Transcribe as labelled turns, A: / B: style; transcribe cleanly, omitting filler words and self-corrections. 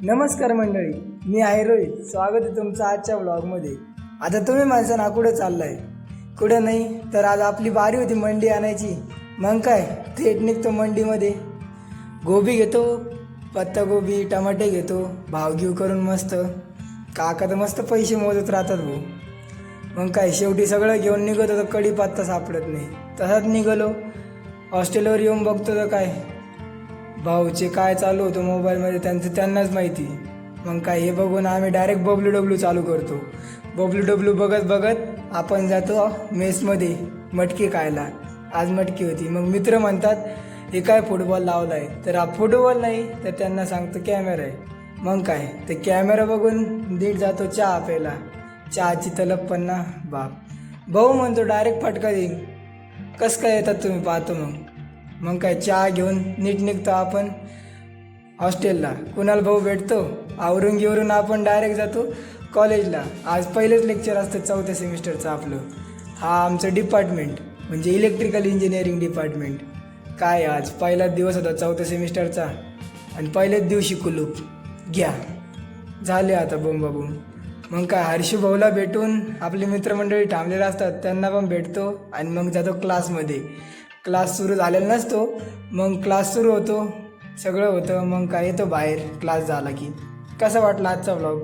A: नमस्कार मंडळी, मी आहे रोहित. स्वागत आहे तुमचं आजच्या व्लॉगमध्ये. आता तुम्ही माणसं ना कुठं चाललाय? कुठं नाही तर आज आपली बारी होती मंडी आणायची. मग काय थेट निघतो मंडीमध्ये. गोबी घेतो, पत्तागोबी, टमाटे घेतो, भाव घेऊ करून मस्त. काका तर मस्त पैसे मोजत राहतात भाऊ. मग काय शेवटी सगळं घेऊन निघत होतं, कढीपत्ता सापडत नाही. तसाच निघालो. हॉस्टेलवर येऊन बघतो तर काय भाऊचे काय चालू होतं मोबाईलमध्ये त्यांनाच माहिती. मग काय हे बघून आम्ही डायरेक्ट बबलू डब्ल्यू चालू करतो. बबलू डब्ल्यू बघत बघत आपण जातो मेसमध्ये मटकी खायला. आज मटकी होती. मग मित्र म्हणतात हे काय फुटबॉल लावला आहे, तर हा फुटबॉल नाही तर त्यांना सांगतो कॅमेरा आहे. मग काय ते कॅमेरा बघून नीट जातो चहा प्यायला. चहाची तलब पण ना बाप. भाऊ म्हणतो डायरेक्ट फटका देईन. कसं काय येतात तुम्ही पाहतो. मग काय चहा घेऊन नीट निघतो आपण हॉस्टेलला. कुणाल भाऊ भेटतो. आवरून घेऊन आपण डायरेक्ट जातो कॉलेजला. आज पहिलेच लेक्चर असतं 4थ्या सेमिस्टरचं आपलं. हा आमचं डिपार्टमेंट म्हणजे इलेक्ट्रिकल इंजिनिअरिंग डिपार्टमेंट. काय आज पहिलाच दिवस होता 4थ्या सेमिस्टरचा आणि पहिल्याच दिवशी कुलूप घ्या झाले आता बोंबाबोंब. मग काय हर्षू भाऊला भेटून आपली मित्रमंडळी थांबलेले असतात त्यांना पण भेटतो आणि मग जातो क्लासमध्ये. क्लास सुरू झालेला नसतो, मग क्लास सुरू होतो, सगळं होतं. मग काय येतो बाहेर क्लास झाला की. कसा वाटला आजचा व्लॉग?